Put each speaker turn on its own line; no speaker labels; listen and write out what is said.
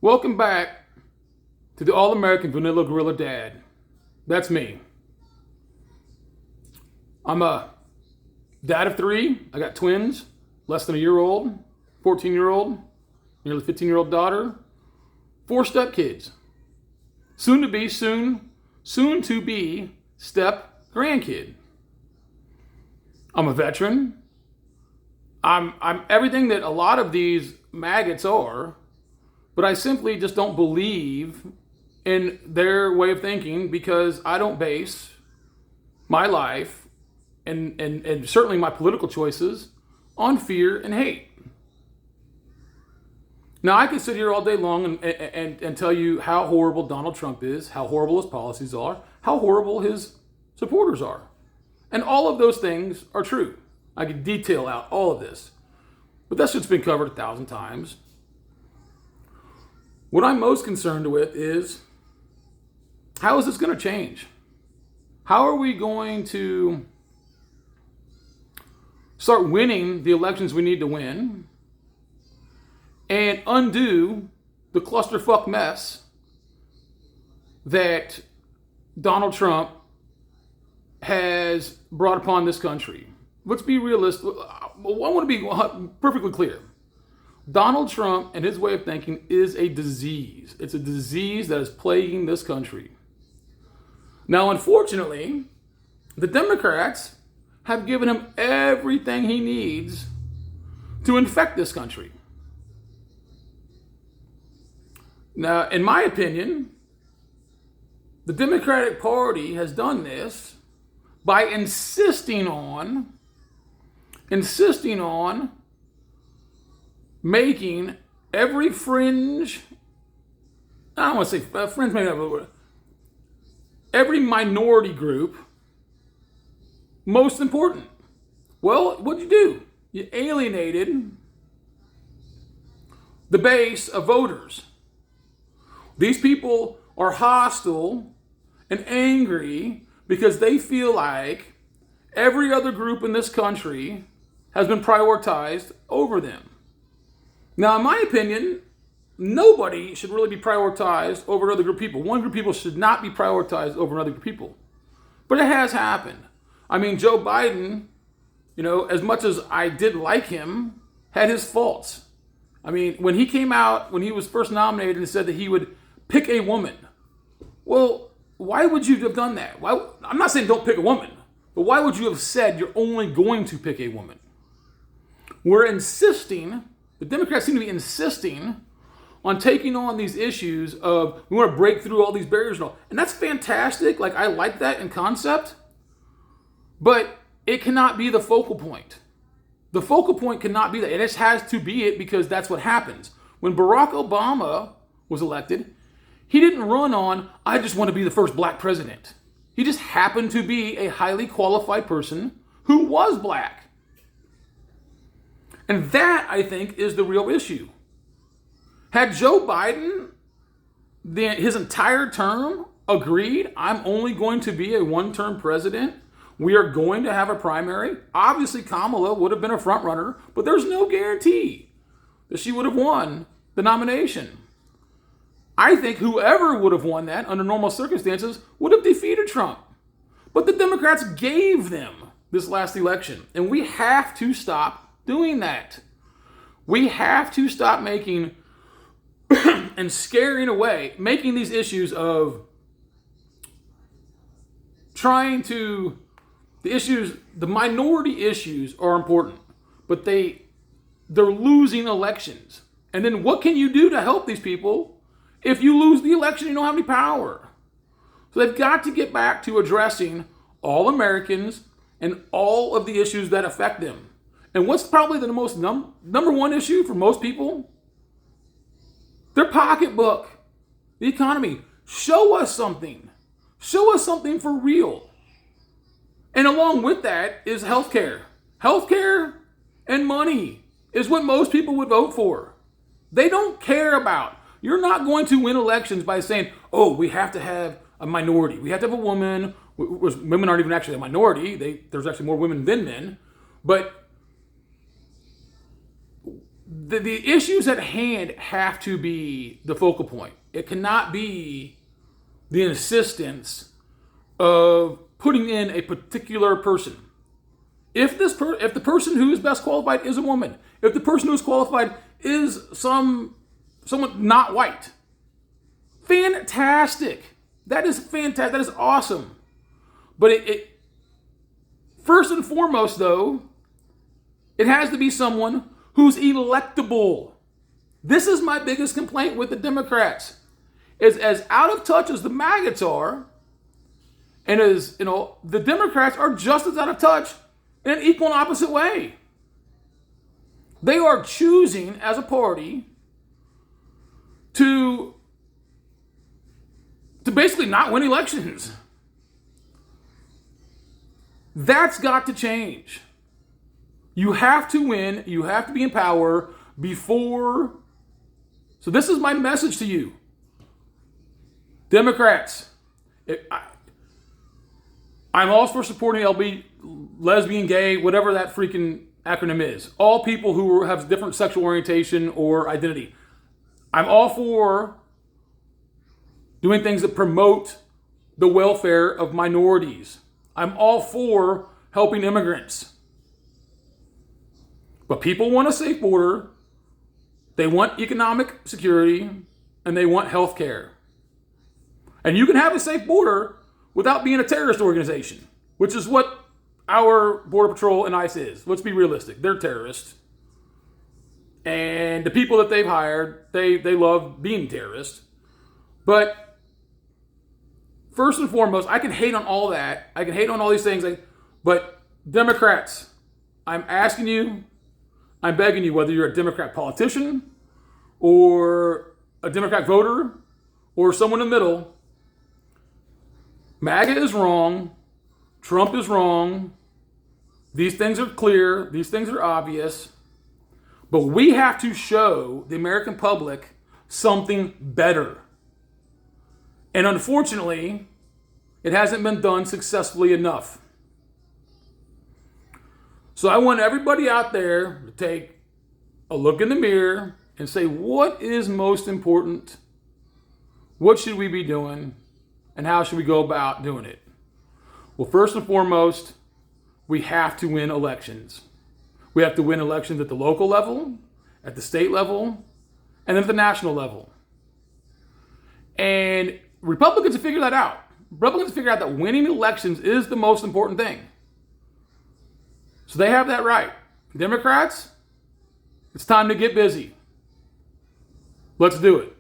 Welcome back to the All-American Vanilla Gorilla Dad. That's me. I'm a dad of three. I got twins, less than a year old, 14-year-old, nearly 15-year-old daughter, four stepkids. Soon to be step grandkid. I'm a veteran. I'm everything that a lot of these maggots are, but I simply just don't believe in their way of thinking because I don't base my life and certainly my political choices on fear and hate. Now, I can sit here all day long and tell you how horrible Donald Trump is, how horrible his policies are, how horrible his supporters are. And all of those things are true. I could detail out all of this. But that's just been covered 1,000 times. What I'm most concerned with is, how is this going to change? How are we going to start winning the elections we need to win and undo the clusterfuck mess that Donald Trump has brought upon this country? Let's be realistic. I want to be perfectly clear. Donald Trump and his way of thinking is a disease. It's a disease that is plaguing this country. Now, unfortunately, the Democrats have given him everything he needs to infect this country. Now, in my opinion, the Democratic Party has done this by insisting on making every fringe, I don't want to say fringe, maybe not, every minority group most important. Well, what'd you do? You alienated the base of voters. These people are hostile and angry because they feel like every other group in this country has been prioritized over them. Now, in my opinion, nobody should really be prioritized over another group of people. One group of people should not be prioritized over another group of people. But it has happened. I mean, Joe Biden, as much as I did like him, had his faults. I mean, when he came out, when he was first nominated and said that he would pick a woman. Well, why would you have done that? I'm not saying don't pick a woman, but why would you have said you're only going to pick a woman? The Democrats seem to be insisting on taking on these issues of we want to break through all these barriers and all. And that's fantastic. Like, I like that in concept, but it cannot be the focal point. The focal point cannot be that. It just has to be it because that's what happens. When Barack Obama was elected, he didn't run on, I just want to be the first black president. He just happened to be a highly qualified person who was black. And that, I think, is the real issue. Had Joe Biden, his entire term, agreed, I'm only going to be a one-term president, we are going to have a primary, obviously Kamala would have been a front runner, but there's no guarantee that she would have won the nomination. I think whoever would have won that under normal circumstances would have defeated Trump. But the Democrats gave them this last election, and we have to stop doing that. We have to stop making and scaring away, making these issues of the minority issues are important, but they're losing elections. And then what can you do to help these people if you lose the election? You don't have any power. So they've got to get back to addressing all Americans and all of the issues that affect them. And what's probably the most number one issue for most people? Their pocketbook, the economy. Show us something. Show us something for real. And along with that is healthcare. Healthcare and money is what most people would vote for. They don't care about. You're not going to win elections by saying, oh, we have to have a minority. We have to have a woman. Women aren't even actually a minority. There's actually more women than men. But the issues at hand have to be the focal point. It cannot be the insistence of putting in a particular person. If the person who is best qualified is a woman, if the person who is qualified is someone not white, fantastic. That is fantastic. That is awesome. But it first and foremost, though, it has to be someone who's electable. This is my biggest complaint with the Democrats. Is as out of touch as the maggots are, and as the Democrats are just as out of touch in an equal and opposite way. They are choosing as a party to basically not win elections. That's got to change. You have to win. You have to be in power before. So this is my message to you. Democrats, I'm all for supporting LB, lesbian, gay, whatever that freaking acronym is. All people who have different sexual orientation or identity. I'm all for doing things that promote the welfare of minorities. I'm all for helping immigrants. But people want a safe border, they want economic security, and they want health care. And you can have a safe border without being a terrorist organization, which is what our Border Patrol and ICE is. Let's be realistic. They're terrorists. And the people that they've hired, they love being terrorists. But first and foremost, I can hate on all that. I can hate on all these things. But Democrats, I'm asking you, I'm begging you, whether you're a Democrat politician or a Democrat voter or someone in the middle, MAGA is wrong. Trump is wrong. These things are clear. These things are obvious. But we have to show the American public something better. And unfortunately, it hasn't been done successfully enough. So I want everybody out there to take a look in the mirror and say, what is most important? What should we be doing? And how should we go about doing it? Well, first and foremost, we have to win elections. We have to win elections at the local level, at the state level, and at the national level. And Republicans have figured that out. Republicans have figured out that winning elections is the most important thing. So they have that right. Democrats, it's time to get busy. Let's do it.